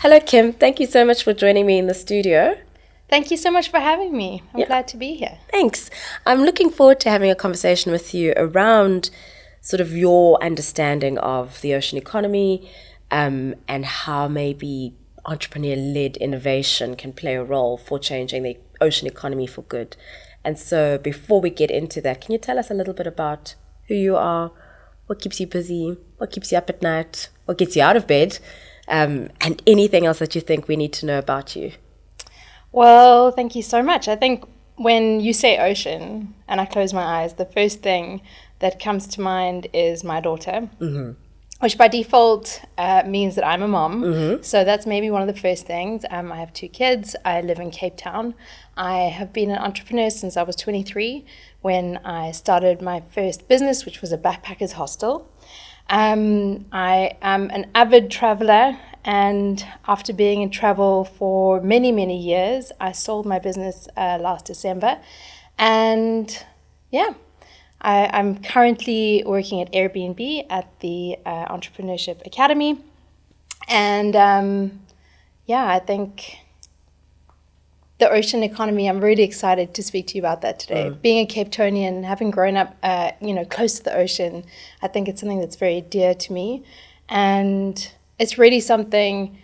Hello, Kim. Thank you so much for joining me in the studio. Thank you so much for having me. I'm glad to be here. Thanks. I'm looking forward to having a conversation with you around sort of your understanding of the ocean economy and how maybe entrepreneur-led innovation can play a role for changing the ocean economy for good. And so before we get into that, can you tell us a little bit about who you are, what keeps you busy, what keeps you up at night, what gets you out of bed, and anything else that you think we need to know about you? Well, thank you so much. I think when you say ocean and I close my eyes, the first thing that comes to mind is my daughter, which by default means that I'm a mom. So that's maybe one of the first things. I have 2 kids. I live in Cape Town. I have been an entrepreneur since I was 23 when I started my first business, which was a backpackers hostel. I am an avid traveler, and after being in travel for many, many years, I sold my business last December. And yeah, I'm currently working at Airbnb at the Entrepreneurship Academy. And I think the ocean economy, I'm really excited to speak to you about that today. Being a Cape Townian, having grown up, close to the ocean, I think it's something that's very dear to me. And it's really something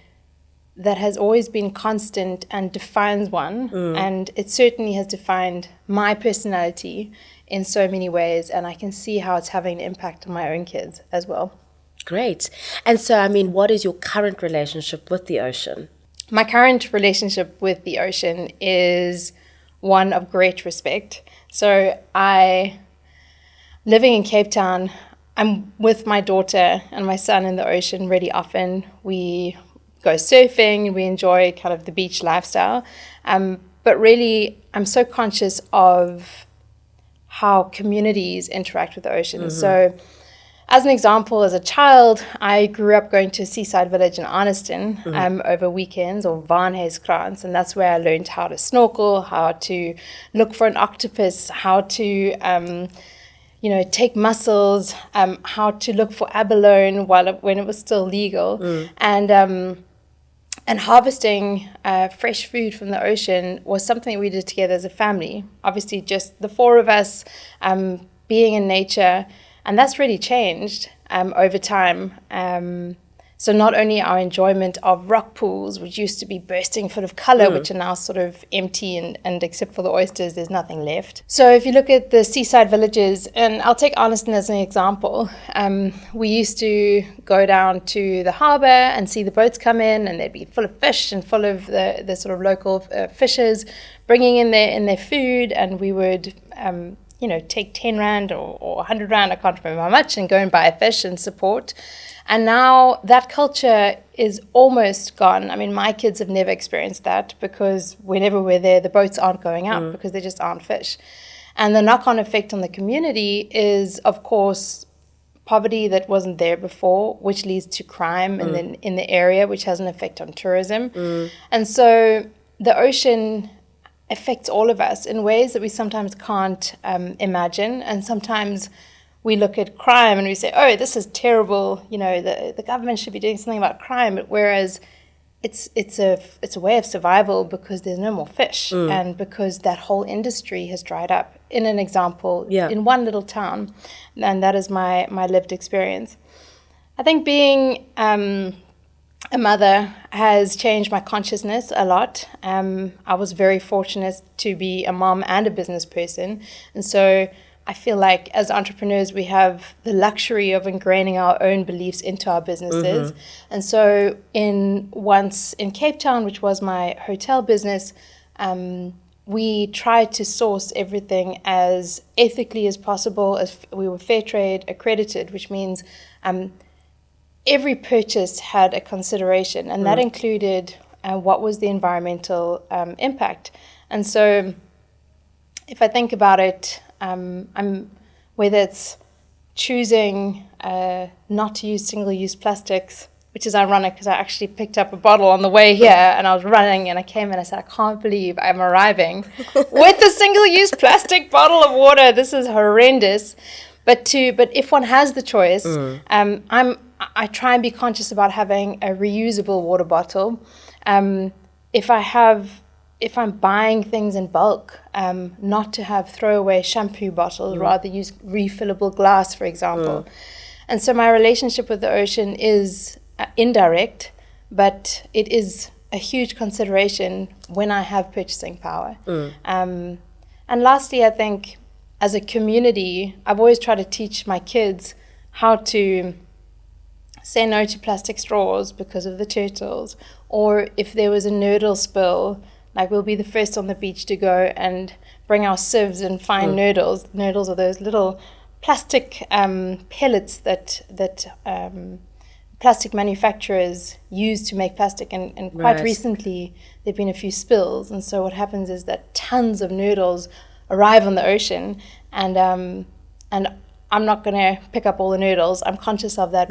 that has always been constant and defines one. And it certainly has defined my personality in so many ways. And I can see how it's having an impact on my own kids as well. Great. And so, what is your current relationship with the ocean? My current relationship with the ocean is one of great respect. So living in Cape Town, I'm with my daughter and my son in the ocean really often. We go surfing and we enjoy kind of the beach lifestyle. But really, I'm so conscious of how communities interact with the ocean. So as an example, as a child, I grew up going to a seaside village in Arniston over weekends, or Varnhuiskrans, and that's where I learned how to snorkel, how to look for an octopus, how to take mussels, how to look for abalone when it was still legal, and harvesting fresh food from the ocean was something we did together as a family. Obviously, just the 4 of us being in nature. And that's really changed over time. So not only our enjoyment of rock pools, which used to be bursting full of color, which are now sort of empty and except for the oysters, there's nothing left. So if you look at the seaside villages, and I'll take Arniston as an example, we used to go down to the harbor and see the boats come in, and they'd be full of fish and full of the sort of local fishers bringing in their food, and we would take 10 Rand or 100 Rand, I can't remember how much, and go and buy a fish and support. And now that culture is almost gone. My kids have never experienced that because whenever we're there, the boats aren't going out because there just aren't fish. And the knock-on effect on the community is, of course, poverty that wasn't there before, which leads to crime in the area, which has an effect on tourism. And so the ocean affects all of us in ways that we sometimes can't imagine. And sometimes we look at crime and we say, oh, this is terrible. The government should be doing something about crime. Whereas it's a way of survival because there's no more fish and because that whole industry has dried up. In an example, in one little town, and that is my lived experience. I think being a mother has changed my consciousness a lot. I was very fortunate to be a mom and a business person. And so I feel like as entrepreneurs, we have the luxury of ingraining our own beliefs into our businesses. And so once in Cape Town, which was my hotel business, we tried to source everything as ethically as possible. As we were fair trade accredited, which means every purchase had a consideration, and that included what was the environmental impact. And so if I think about it, whether it's choosing not to use single-use plastics, which is ironic because I actually picked up a bottle on the way here and I was running and I came and I said, I can't believe I'm arriving with a single-use plastic bottle of water. This is horrendous. But if one has the choice, I try and be conscious about having a reusable water bottle. If I'm buying things in bulk, not to have throwaway shampoo bottles, rather use refillable glass, for example. And so my relationship with the ocean is indirect, but it is a huge consideration when I have purchasing power. And lastly, I think as a community, I've always tried to teach my kids how to say no to plastic straws because of the turtles, or if there was a nurdle spill, like we'll be the first on the beach to go and bring our sieves and find nurdles. Nurdles are those little plastic pellets that plastic manufacturers use to make plastic, and quite recently there have been a few spills, and so what happens is that tons of nurdles arrive on the ocean, and I'm not going to pick up all the nurdles. I'm conscious of that,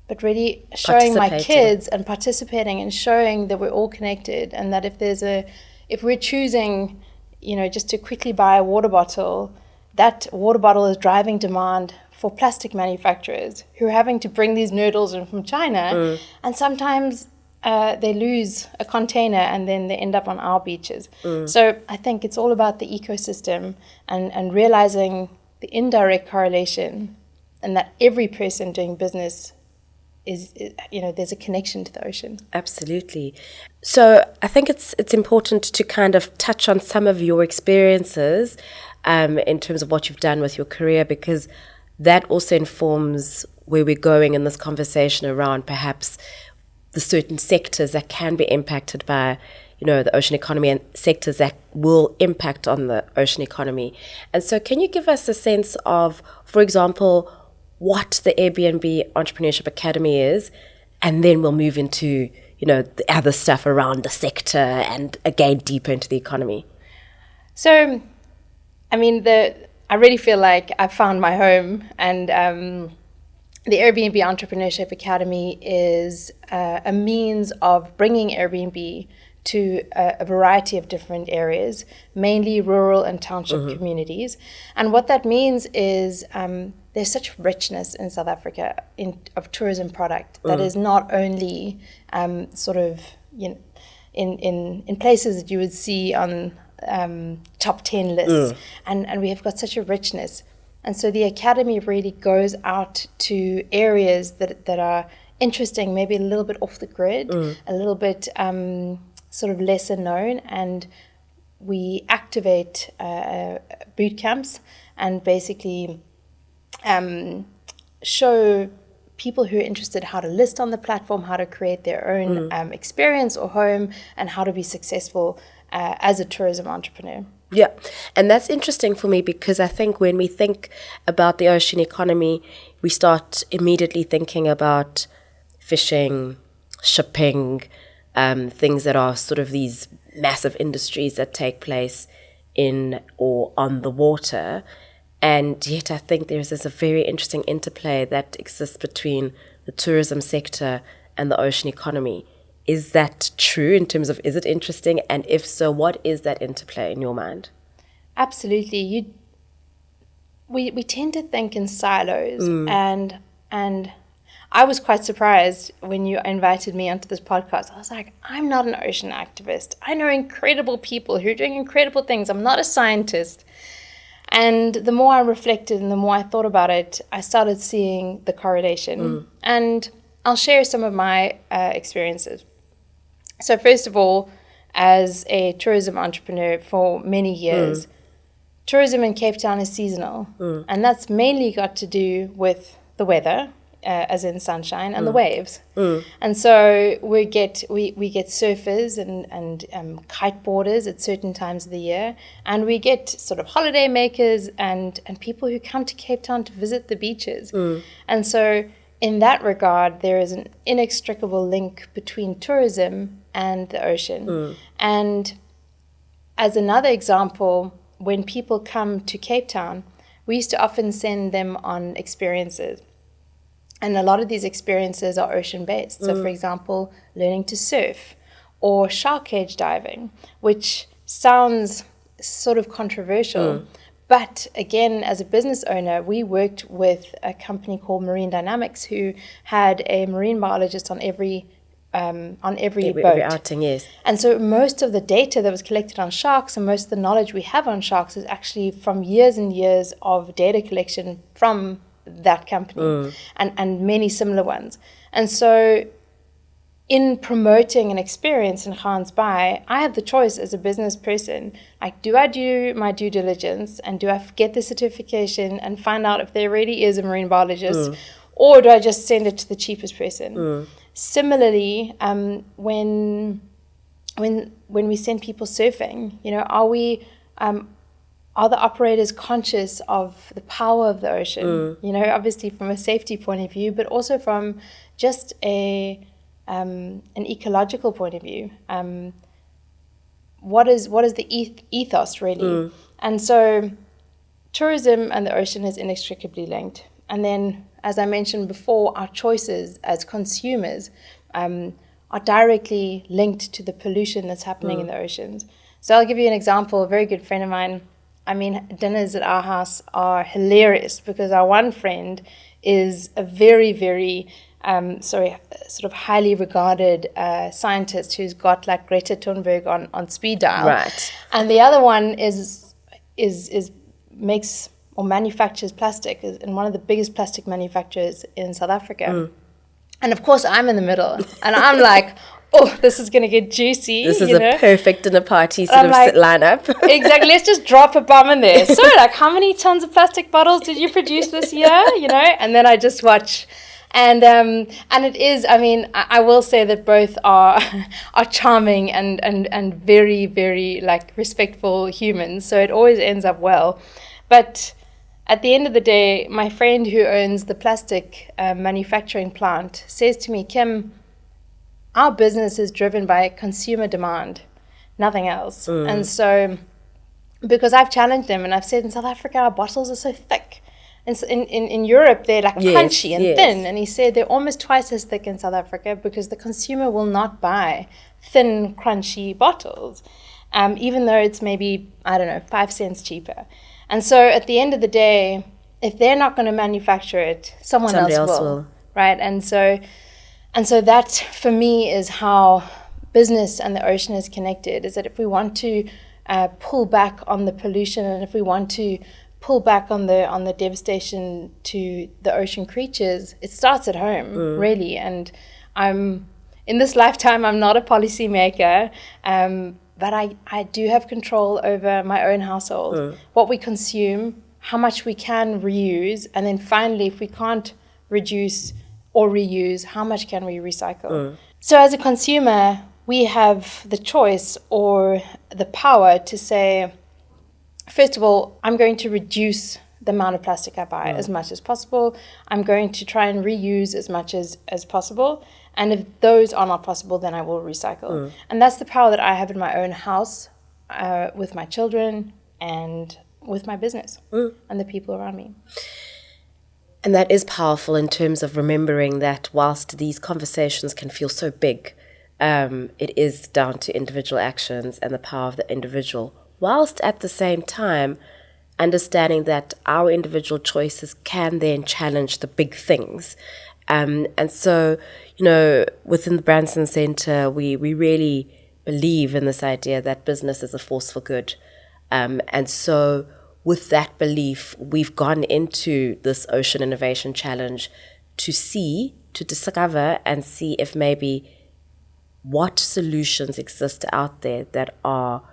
but really showing my kids and participating and showing that we're all connected, and that if we're choosing, just to quickly buy a water bottle, that water bottle is driving demand for plastic manufacturers who are having to bring these nurdles in from China, and sometimes they lose a container and then they end up on our beaches. So I think it's all about the ecosystem and realizing the indirect correlation, and that every person doing business is there's a connection to the ocean. Absolutely. So I think it's important to kind of touch on some of your experiences in terms of what you've done with your career, because that also informs where we're going in this conversation around perhaps the certain sectors that can be impacted by the ocean economy, and sectors that will impact on the ocean economy. And so can you give us a sense of, for example, what the Airbnb Entrepreneurship Academy is, and then we'll move into, the other stuff around the sector and again deeper into the economy. So, I mean, I really feel like I found my home, and the Airbnb Entrepreneurship Academy is a means of bringing Airbnb to a variety of different areas, mainly rural and township communities. And what that means is there's such richness in South Africa of tourism product that is not only in places that you would see on top 10 lists, and we have got such a richness. And so the academy really goes out to areas that are interesting, maybe a little bit off the grid, a little bit sort of lesser known, and we activate boot camps and basically show people who are interested how to list on the platform, how to create their own experience or home, and how to be successful as a tourism entrepreneur. Yeah, and that's interesting for me, because I think when we think about the ocean economy, we start immediately thinking about fishing, shipping, things that are sort of these massive industries that take place in or on the water. And yet I think there's a very interesting interplay that exists between the tourism sector and the ocean economy. Is that true in terms of, is it interesting? And if so, what is that interplay in your mind? Absolutely. We tend to think in silos, and I was quite surprised when you invited me onto this podcast. I was like, I'm not an ocean activist. I know incredible people who are doing incredible things. I'm not a scientist. And the more I reflected and the more I thought about it, I started seeing the correlation. And I'll share some of my experiences. So first of all, as a tourism entrepreneur for many years, tourism in Cape Town is seasonal. And that's mainly got to do with the weather, as in sunshine, and the waves. And so we get surfers and kiteboarders at certain times of the year, and we get sort of holiday makers and people who come to Cape Town to visit the beaches. And so in that regard, there is an inextricable link between tourism and the ocean. And as another example, when people come to Cape Town, we used to often send them on experiences. And a lot of these experiences are ocean-based. So, for example, learning to surf or shark cage diving, which sounds sort of controversial, But again, as a business owner, we worked with a company called Marine Dynamics who had a marine biologist on every boat. Every outing, yes. And so most of the data that was collected on sharks and most of the knowledge we have on sharks is actually from years and years of data collection from that company and many similar ones. And so in promoting an experience in Gans Bay, I have the choice as a business person. Like, do I do my due diligence and do I get the certification and find out if there really is a marine biologist, or do I just send it to the cheapest person? Similarly, when we send people surfing, are the operators conscious of the power of the ocean? Obviously from a safety point of view, but also from just an ecological point of view. What is the ethos really? And so tourism and the ocean is inextricably linked. And then, as I mentioned before, our choices as consumers are directly linked to the pollution that's happening in the oceans. So I'll give you an example. A very good friend of mine, dinners at our house are hilarious because our one friend is a very, very sort of highly regarded scientist who's got like Greta Thunberg on speed dial. Right. And the other one is makes or manufactures plastic, and one of the biggest plastic manufacturers in South Africa. And of course I'm in the middle and I'm like, oh, this is going to get juicy. This is a perfect dinner party sort of lineup. Exactly. Let's just drop a bomb in there. So like, how many tons of plastic bottles did you produce this year? And then I just watch. And it is, I will say that both are charming and very, very like respectful humans. So it always ends up well. But at the end of the day, my friend who owns the plastic manufacturing plant says to me, Kim, our business is driven by consumer demand, nothing else. And so, because I've challenged them and I've said in South Africa, our bottles are so thick. And so in Europe, they're like crunchy and thin. And he said they're almost twice as thick in South Africa because the consumer will not buy thin, crunchy bottles, even though it's maybe, 5 cents cheaper. And so at the end of the day, if they're not going to manufacture it, somebody else will. Right? And so that, for me, is how business and the ocean is connected, is that if we want to pull back on the pollution and if we want to pull back on the devastation to the ocean creatures, it starts at home, really. And in this lifetime, I'm not a policymaker, but I do have control over my own household, what we consume, how much we can reuse, and then finally, if we can't reduce or reuse, how much can we recycle? So as a consumer, we have the choice or the power to say, first of all, I'm going to reduce the amount of plastic I buy as much as possible. I'm going to try and reuse as much as possible. And if those are not possible, then I will recycle. And that's the power that I have in my own house, with my children and with my business and the people around me. And that is powerful in terms of remembering that whilst these conversations can feel so big, it is down to individual actions and the power of the individual, whilst at the same time understanding that our individual choices can then challenge the big things. And so, within the Branson Center, we really believe in this idea that business is a force for good. And so with that belief, we've gone into this Ocean Innovation Challenge to discover and see if maybe what solutions exist out there that are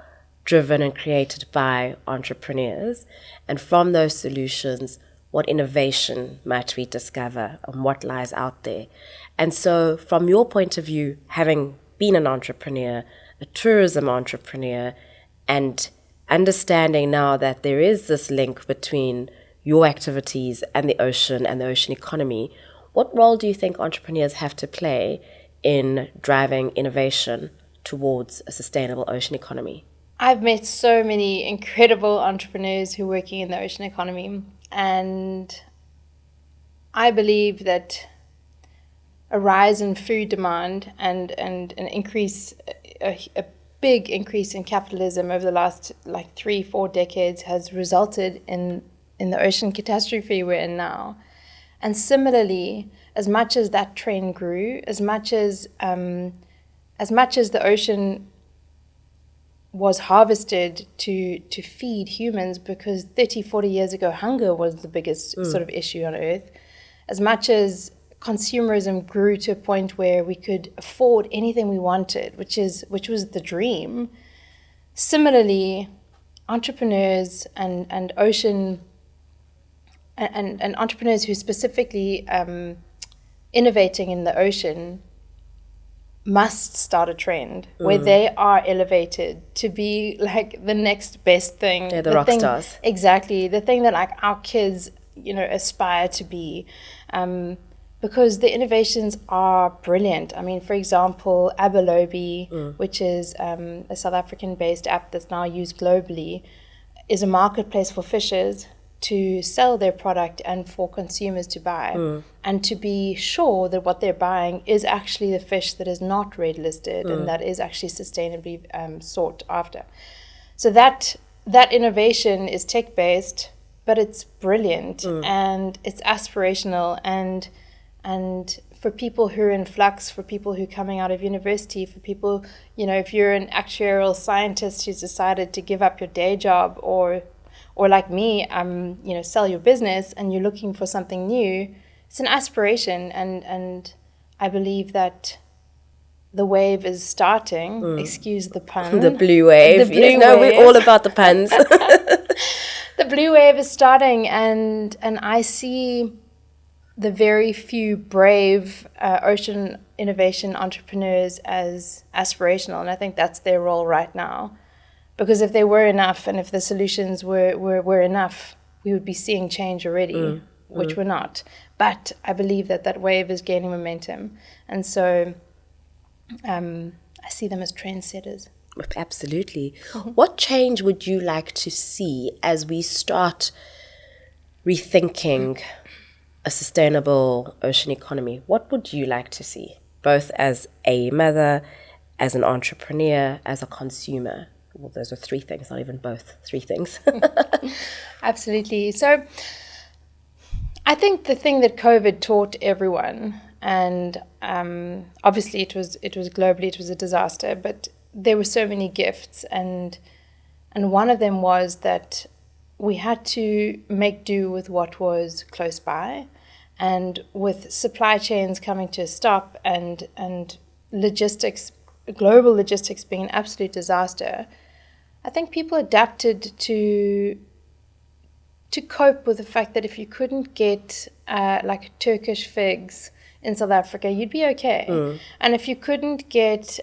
driven and created by entrepreneurs. And from those solutions, what innovation might we discover and what lies out there. And so from your point of view, having been an entrepreneur, a tourism entrepreneur, and understanding now that there is this link between your activities and the ocean economy, what role do you think entrepreneurs have to play in driving innovation towards a sustainable ocean economy? I've met so many incredible entrepreneurs who are working in the ocean economy, and I believe that a rise in food demand and an increase, a big increase in capitalism over the last like 3-4 decades has resulted in the ocean catastrophe we're in now. And similarly, as much as that trend grew, as much as the ocean was harvested to feed humans, because 30-40 years ago hunger was the biggest sort of issue on Earth, as much as consumerism grew to a point where we could afford anything we wanted, which was the dream. Similarly, entrepreneurs and ocean and entrepreneurs who specifically innovating in the ocean must start a trend where they are elevated to be like the next best thing. They're the rock stars. Exactly. The thing that like our kids, aspire to be. Because the innovations are brilliant. I mean, for example, Abelobi, which is a South African-based app that's now used globally, is a marketplace for fishers to sell their product and for consumers to buy, and to be sure that what they're buying is actually the fish that is not red listed and that is actually sustainably sought after. So that innovation is tech-based, but it's brilliant and it's aspirational, and for people who are in flux, for people who are coming out of university, for people, if you're an actuarial scientist who's decided to give up your day job, or like me, sell your business and you're looking for something new, it's an aspiration. And I believe that the wave is starting. Excuse the pun. The blue wave. We're all about the puns. The blue wave is starting, and I see the very few brave ocean innovation entrepreneurs as aspirational, and I think that's their role right now. Because if they were enough, and if the solutions were enough, we would be seeing change already, which we're not. But I believe that wave is gaining momentum, and so I see them as trendsetters. Absolutely. What change would you like to see as we start rethinking a sustainable ocean economy? What would you like to see, both as a mother, as an entrepreneur, as a consumer? Well, those are three things, not even both, three things. Absolutely. So I think the thing that COVID taught everyone, and obviously it was globally, it was a disaster, but there were so many gifts, and one of them was that we had to make do with what was close by, and with supply chains coming to a stop and logistics, global logistics being an absolute disaster. I think people adapted to cope with the fact that if you couldn't get like Turkish figs in South Africa, you'd be okay. And if you couldn't get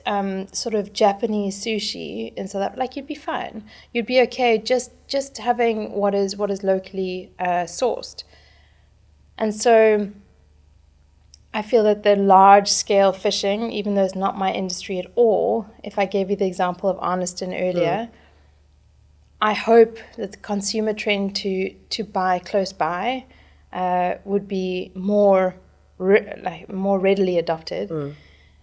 sort of Japanese sushi in South Africa, you'd be fine. You'd be okay just having what is locally sourced. And so I feel that the large-scale fishing, even though it's not my industry at all, if I gave you the example of Arniston earlier, I hope that the consumer trend to buy close by would be more readily adopted,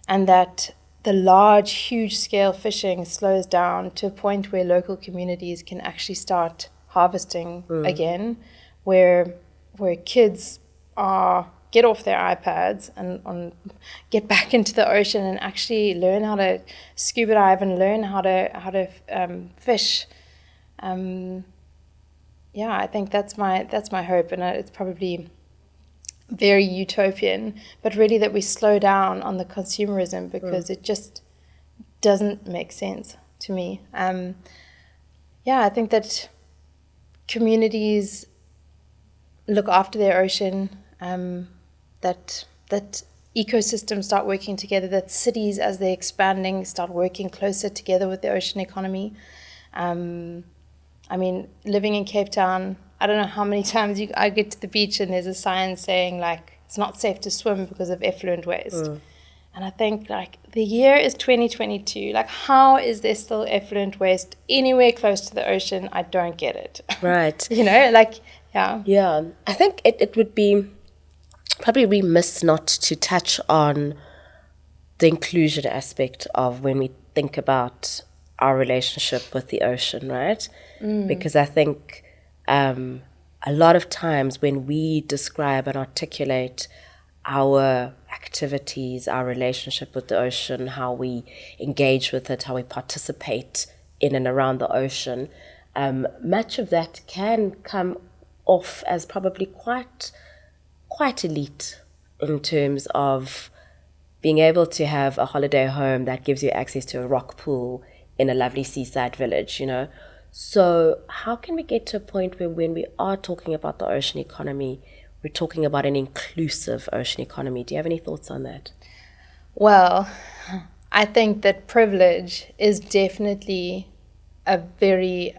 and that the large, huge-scale fishing slows down to a point where local communities can actually start harvesting again, where kids get off their iPads and get back into the ocean and actually learn how to scuba dive and learn how to fish. I think that's my hope, and it's probably very utopian, but really that we slow down on the consumerism, because it just doesn't make sense to me. I think that communities look after their ocean, that ecosystems start working together, that cities, as they're expanding, start working closer together with the ocean economy. I mean, living in Cape Town, I don't know how many times I get to the beach and there's a sign saying, like, it's not safe to swim because of effluent waste. And I think, like, the year is 2022. Like, how is there still effluent waste anywhere close to the ocean? I don't get it. Right. Yeah. Yeah. I think it would be probably remiss not to touch on the inclusion aspect of when we think about our relationship with the ocean, right? Because I think a lot of times when we describe and articulate our activities, our relationship with the ocean, how we engage with it, how we participate in and around the ocean, much of that can come off as probably quite elite in terms of being able to have a holiday home that gives you access to a rock pool in a lovely seaside village, you know. So how can we get to a point where when we are talking about the ocean economy, we're talking about an inclusive ocean economy? Do you have any thoughts on that? Well, I think that privilege is definitely a very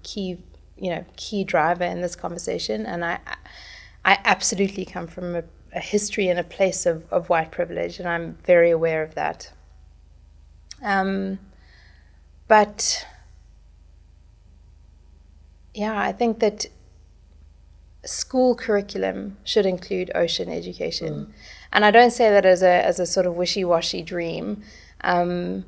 key driver in this conversation, and I absolutely come from a history and a place of white privilege, and I'm very aware of that. But yeah, I think that school curriculum should include ocean education. And I don't say that as a sort of wishy-washy dream. When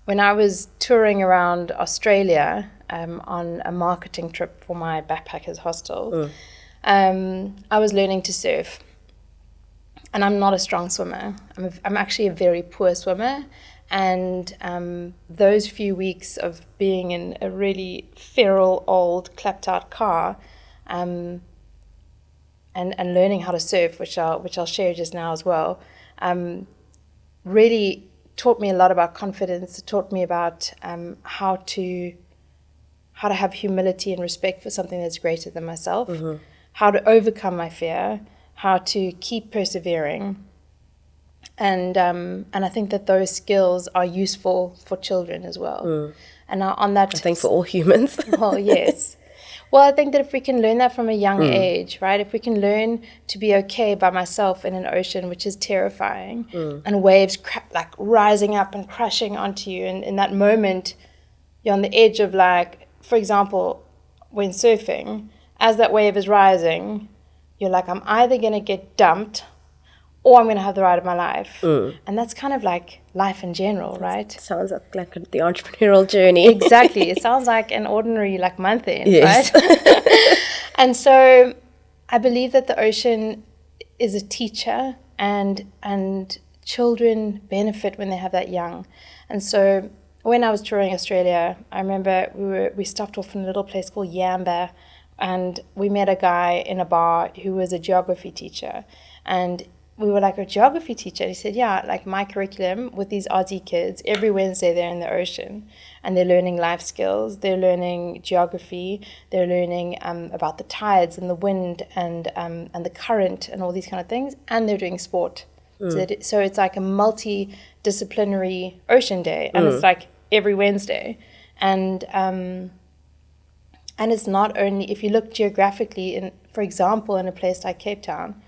I was touring around Australia on a marketing trip for my backpackers hostel, I was learning to surf. And I'm not a strong swimmer. I'm actually a very poor swimmer. And those few weeks of being in a really feral, old, clapped-out car, and learning how to surf, which I'll share just now as well, really taught me a lot about confidence. It taught me about how to have humility and respect for something that's greater than myself, how to overcome my fear, how to keep persevering. And I think that those skills are useful for children as well. And now on that, I think for all humans. Well, yes. Well, I think that if we can learn that from a young age, right? If we can learn to be okay by myself in an ocean, which is terrifying, and waves like rising up and crashing onto you, and in that moment, you're on the edge of, like, for example, when surfing, as that wave is rising, you're like, I'm either going to get dumped or I'm going to have the ride of my life. And that's kind of like life in general, right? Sounds like the entrepreneurial journey. Exactly. It sounds like an ordinary, like, month end, yes. right? And so I believe that the ocean is a teacher, and children benefit when they have that young. And so when I was touring Australia, I remember we stopped off in a little place called Yamba, and we met a guy in a bar who was a geography teacher. And we were like, a geography teacher? And he said, yeah, like, my curriculum with these Aussie kids, every Wednesday they're in the ocean and they're learning life skills, they're learning geography, they're learning about the tides and the wind and the current and all these kind of things, and they're doing sport. So it's like a multidisciplinary ocean day, and it's like every Wednesday. And it's not only, if you look geographically, for example, in a place like Cape Town,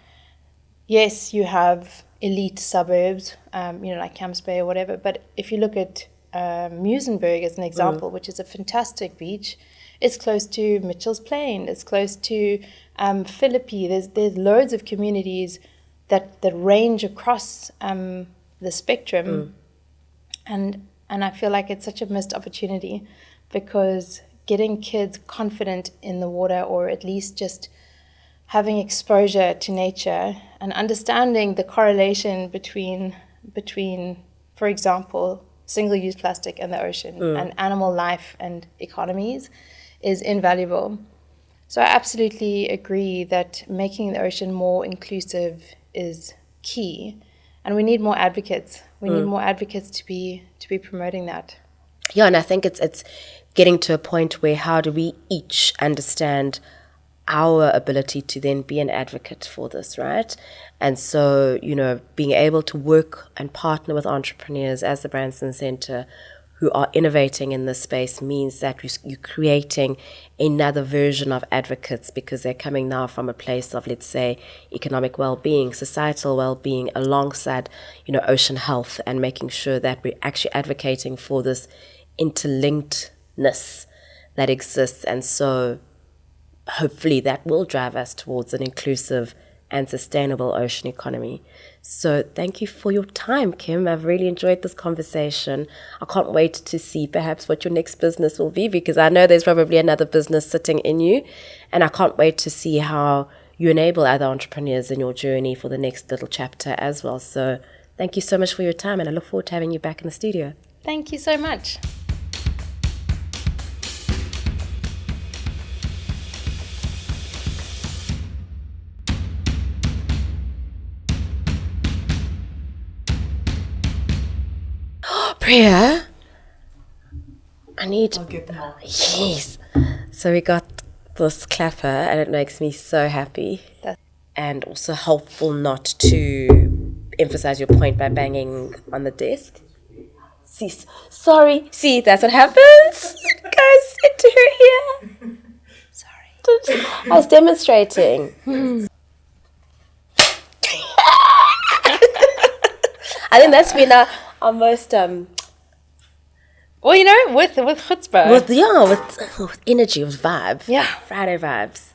yes, you have elite suburbs, like Camps Bay or whatever. But if you look at Muizenberg as an example, which is a fantastic beach, it's close to Mitchell's Plain. It's close to Philippi. There's loads of communities that range across the spectrum, and I feel like it's such a missed opportunity, because getting kids confident in the water, or at least just having exposure to nature and understanding the correlation between, for example, single-use plastic and the ocean and animal life and economies is invaluable. So I absolutely agree that making the ocean more inclusive is key, and we need more advocates. We need more advocates to be promoting that. Yeah, and I think it's getting to a point where how do we each understand our ability to then be an advocate for this, right? And so, being able to work and partner with entrepreneurs as the Branson Center who are innovating in this space means that you're creating another version of advocates, because they're coming now from a place of, let's say, economic well-being, societal well-being, alongside, ocean health, and making sure that we're actually advocating for this interlinkedness that exists. And so hopefully that will drive us towards an inclusive and sustainable ocean economy. So thank you for your time, Kim. I've really enjoyed this conversation. I can't wait to see perhaps what your next business will be, because I know there's probably another business sitting in you, and I can't wait to see how you enable other entrepreneurs in your journey for the next little chapter as well. So thank you so much for your time, and I look forward to having you back in the studio. Thank you so much. Priya, I'll get them all. Yes. So we got this clapper, and it makes me so happy. And also helpful not to emphasize your point by banging on the desk. See, that's what happens. Goes into her ear. Sorry. I was demonstrating. I think that's been our most Well, with chutzpah. with energy, with vibe. Yeah. Friday vibes.